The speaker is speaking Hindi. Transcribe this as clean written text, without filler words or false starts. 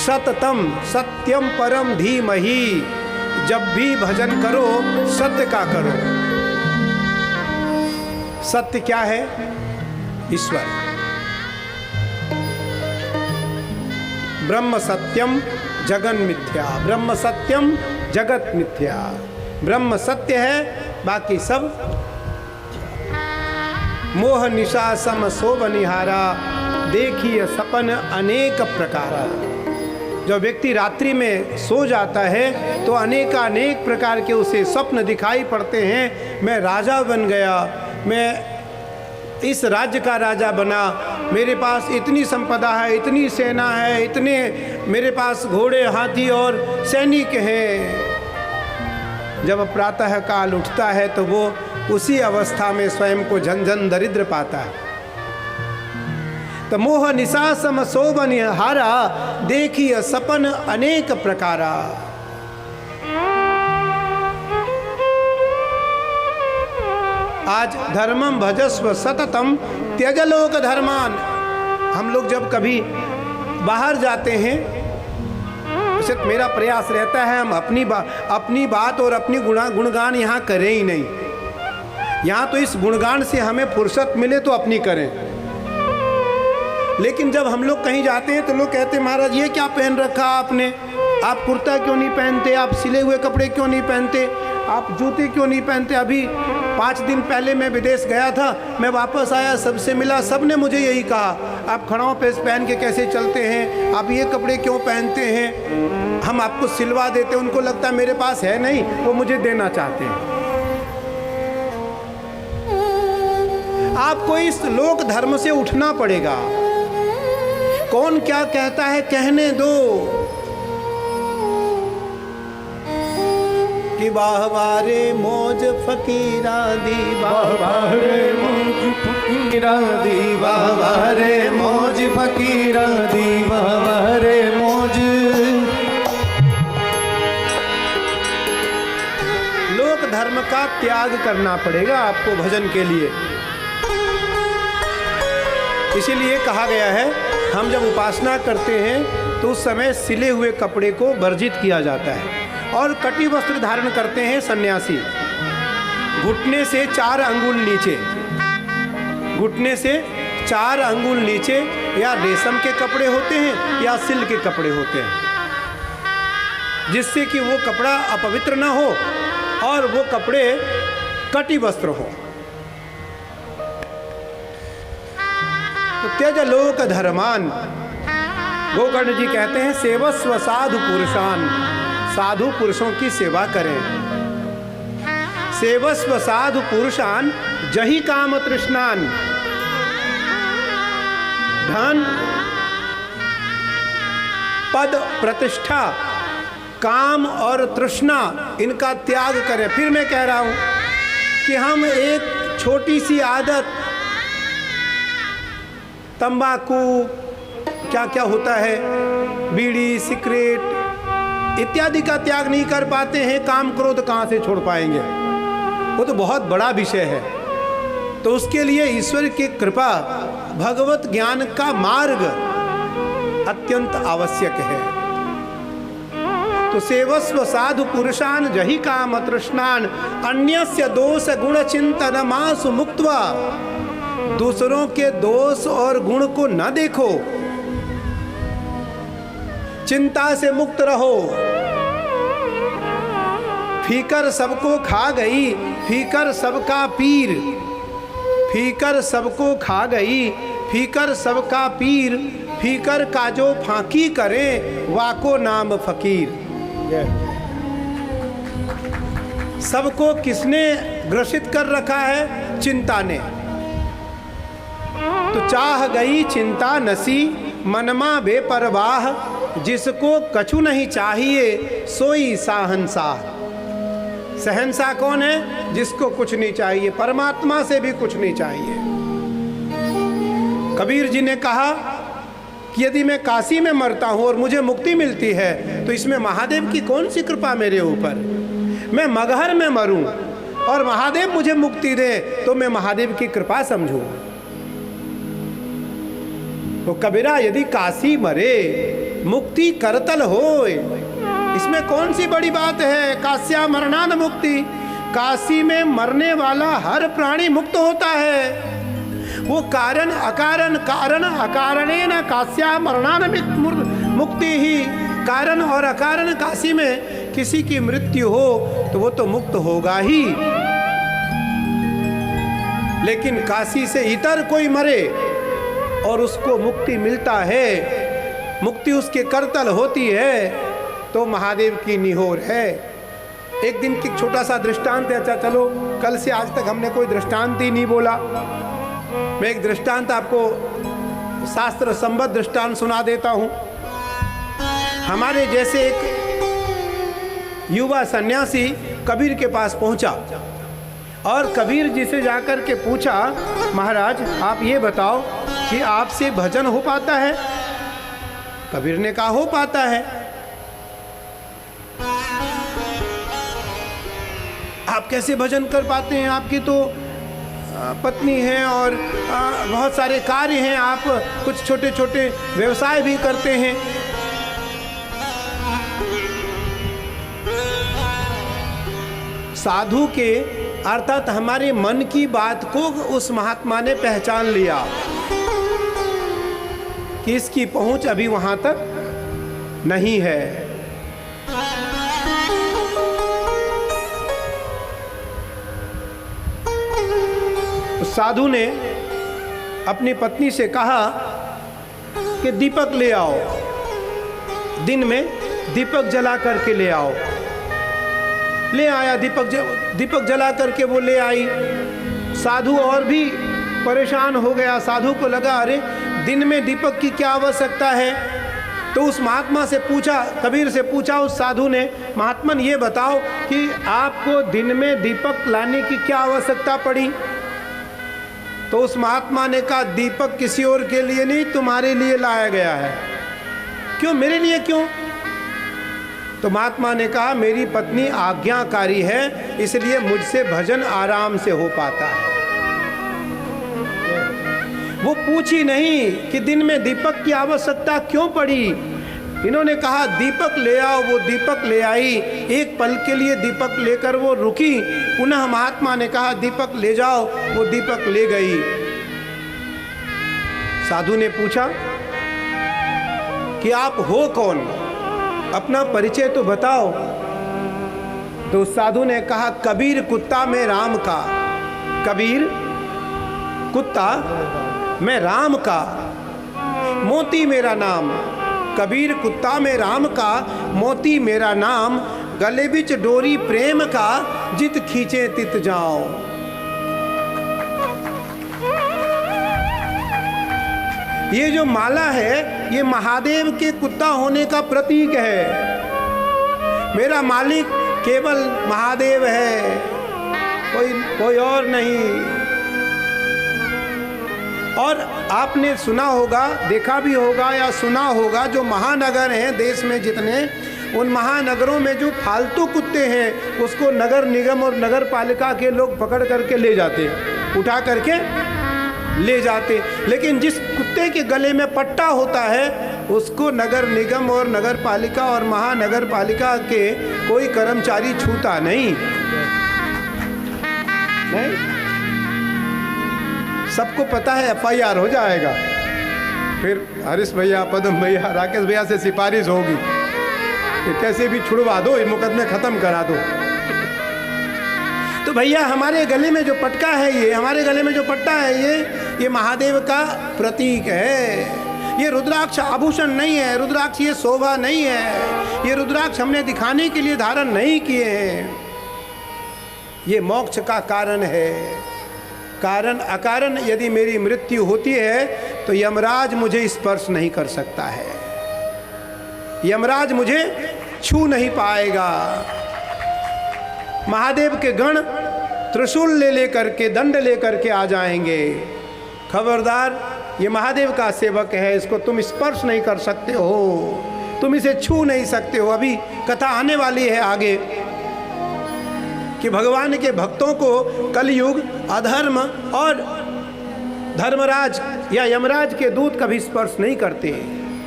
सततम सत्यम परम धीमहि, जब भी भजन करो सत्य का करो। सत्य क्या है? ईश्वर। ब्रह्म सत्यम जगन मिथ्या, ब्रह्म सत्यम जगत मिथ्या। ब्रह्म सत्य है, बाकी सब। मोह निशा सम सोभ निहारा, देखिए सपन अनेक प्रकारा। जब व्यक्ति रात्रि में सो जाता है तो अनेक प्रकार के उसे स्वप्न दिखाई पड़ते हैं। मैं राजा बन गया, मैं इस राज्य का राजा बना, मेरे पास इतनी संपदा है, इतनी सेना है, इतने मेरे पास घोड़े हाथी और सैनिक हैं। जब प्रातः काल उठता है तो वो उसी अवस्था में स्वयं को झंझन दरिद्र पाता है। तो मोह निशा सम सोभ निहारा, देखिए सपन अनेक प्रकारा। आज धर्मम भजस्व सततम त्यजलोक धर्मान। हम लोग जब कभी बाहर जाते हैं, उसे मेरा प्रयास रहता है हम अपनी बात और अपनी गुणगान यहाँ करें ही नहीं। यहाँ तो इस गुणगान से हमें फुर्सत मिले तो अपनी करें। लेकिन जब हम लोग कहीं जाते हैं तो लोग कहते हैं महाराज ये क्या पहन रखा आपने, आप कुर्ता क्यों नहीं पहनते, आप सिले हुए कपड़े क्यों नहीं पहनते, आप जूते क्यों नहीं पहनते। अभी 5 दिन पहले मैं विदेश गया था, मैं वापस आया, सबसे मिला, सब ने मुझे यही कहा, आप खड़ाओं पे पहन के कैसे चलते हैं, आप ये कपड़े क्यों पहनते हैं, हम आपको सिलवा देते। उनको लगता है मेरे पास है नहीं, वो मुझे देना चाहते हैं। आपको इस लोक धर्म से उठना पड़ेगा। कौन क्या कहता है कहने दो, कि वाह वारे मौज फकीरा दी, वाह वारे मौज फकीरा दी, वाह वारे मौज फकीरा दी, वाह वारे मौज। लोक धर्म का त्याग करना पड़ेगा आपको भजन के लिए। इसीलिए कहा गया है हम जब उपासना करते हैं तो उस समय सिले हुए कपड़े को वर्जित किया जाता है और कटी वस्त्र धारण करते हैं सन्यासी। घुटने से 4 अंगुल नीचे, घुटने से 4 अंगुल नीचे या रेशम के कपड़े होते हैं या सिल्क के कपड़े होते हैं, जिससे कि वो कपड़ा अपवित्र ना हो और वो कपड़े कटी वस्त्र हो। तो त्यज लोक धर्मान। गोकर्ण जी कहते हैं सेवस्व साधु पुरुषान, साधु पुरुषों की सेवा करें। सेवस्व साधु पुरुषान जहि काम तृष्णान। धन पद प्रतिष्ठा काम और तृष्णा इनका त्याग करें। फिर मैं कह रहा हूं कि हम एक छोटी सी आदत, तंबाकू, क्या क्या होता है, बीड़ी सिगरेट इत्यादि का त्याग नहीं कर पाते हैं, काम क्रोध कहाँ से छोड़ पाएंगे। वो तो बहुत बड़ा विषय है। तो उसके लिए ईश्वर की कृपा, भगवत ज्ञान का मार्ग अत्यंत आवश्यक है। तो सेवस्व साधु पुरुषान जहि काम तृष्णान, अन्यस्य दोष गुण चिंतन मासु मुक्त्वा। दूसरों के दोष और गुण को न देखो, चिंता से मुक्त रहो। फीकर सबको खा गई, फीकर सबका पीर, फीकर सबको खा गई, फीकर सबका पीर, फीकर का जो फांकी करे वाको नाम फकीर। सबको किसने ग्रसित कर रखा है? चिंता ने। तो चाह गई चिंता नसी, मनमा बेपरवाह, जिसको कछु नहीं चाहिए सोई साहनशाह। शहंशाह कौन है? जिसको कुछ नहीं चाहिए, परमात्मा से भी कुछ नहीं चाहिए। कबीर जी ने कहा कि यदि मैं काशी में मरता हूँ और मुझे मुक्ति मिलती है तो इसमें महादेव की कौन सी कृपा मेरे ऊपर। मैं मगहर में मरूं और महादेव मुझे मुक्ति दे तो मैं महादेव की कृपा समझूं। तो कबीरा यदि काशी मरे मुक्ति करतल होय। इसमें कौन सी बड़ी बात है? कास्या मरणान मुक्ति, काशी में मरने वाला हर प्राणी मुक्त होता है। वो कारण अकारण, कारण अकारणे न कास्या मरणान मुक्ति ही। कारण और अकारण काशी में किसी की मृत्यु हो तो वो तो मुक्त होगा ही, लेकिन काशी से इतर कोई मरे और उसको मुक्ति मिलता है, मुक्ति उसके करतल होती है, तो महादेव की निहोर है। एक दिन की छोटा सा दृष्टांत है। अच्छा चलो, कल से आज तक हमने कोई दृष्टांत ही नहीं बोला। मैं एक दृष्टांत आपको शास्त्र संबद्ध दृष्टांत सुना देता हूँ। हमारे जैसे एक युवा सन्यासी कबीर के पास पहुंचा और कबीर जी से जाकर के पूछा, महाराज आप ये बताओ कि आपसे भजन हो पाता है? कबीर ने कहा हो पाता है। आप कैसे भजन कर पाते हैं? आपकी तो पत्नी है और बहुत सारे कार्य हैं, आप कुछ छोटे छोटे व्यवसाय भी करते हैं। साधु के अर्थात हमारे मन की बात को उस महात्मा ने पहचान लिया कि इसकी पहुंच अभी वहां तक नहीं है। उस साधु ने अपनी पत्नी से कहा कि दीपक ले आओ, दिन में दीपक जला करके ले आओ। ले आया, दीपक जला करके वो ले आई। साधु और भी परेशान हो गया। साधु को लगा अरे दिन में दीपक की क्या आवश्यकता है? तो उस महात्मा से पूछा, कबीर से पूछा उस साधु ने, महात्मन ये बताओ कि आपको दिन में दीपक लाने की क्या आवश्यकता पड़ी? तो उस महात्मा ने कहा दीपक किसी और के लिए नहीं, तुम्हारे लिए लाया गया है। क्यों? मेरे लिए क्यों? तो महात्मा ने कहा मेरी पत्नी आज्ञाकारी है, इसलिए मुझसे भजन आराम से हो पाता है। वो पूछी नहीं कि दिन में दीपक की आवश्यकता क्यों पड़ी। इन्होंने कहा दीपक ले आओ, वो दीपक ले आई। एक पल के लिए दीपक लेकर वो रुकी, पुनः महात्मा ने कहा दीपक ले जाओ, वो दीपक ले गई। साधु ने पूछा कि आप हो कौन, अपना परिचय तो बताओ। तो साधु ने कहा कबीर कुत्ता मैं राम का, कबीर कुत्ता मैं राम का, मोती मेरा नाम। कबीर कुत्ता मैं राम का, मोती मेरा नाम, गले बिच डोरी प्रेम का, जित खींचे तित जाओ। ये जो माला है ये महादेव के कुत्ता होने का प्रतीक है। मेरा मालिक केवल महादेव है, कोई और नहीं। और आपने सुना होगा, देखा भी होगा या सुना होगा, जो महानगर हैं देश में जितने, उन महानगरों में जो फालतू कुत्ते हैं उसको नगर निगम और नगर पालिका के लोग पकड़ करके ले जाते, उठा करके ले जाते। लेकिन जिस कुत्ते के गले में पट्टा होता है उसको नगर निगम और नगर पालिका और महानगर पालिका के कोई कर्मचारी छूता नहीं। सबको पता है FIR हो जाएगा, फिर हरीश भैया, पद्म भैया, राकेश भैया से सिफारिश होगी कि कैसे भी छुड़वा दो, ये मुकदमे खत्म करा दो। तो भैया हमारे गले में जो पटका है, ये हमारे गले में जो पट्टा है, ये महादेव का प्रतीक है। ये रुद्राक्ष आभूषण नहीं है, रुद्राक्ष ये शोभा नहीं है, ये रुद्राक्ष हमने दिखाने के लिए धारण नहीं किए हैं। ये मोक्ष का कारण है। कारण अकारण यदि मेरी मृत्यु होती है तो यमराज मुझे स्पर्श नहीं कर सकता है, यमराज मुझे छू नहीं पाएगा। महादेव के गण त्रिशूल ले करके, दंड ले करके आ जाएंगे। खबरदार, ये महादेव का सेवक है, इसको तुम स्पर्श नहीं कर सकते हो, तुम इसे छू नहीं सकते हो। अभी कथा आने वाली है आगे कि भगवान के भक्तों को कलयुग अधर्म और धर्मराज या यमराज के दूत कभी स्पर्श नहीं करते।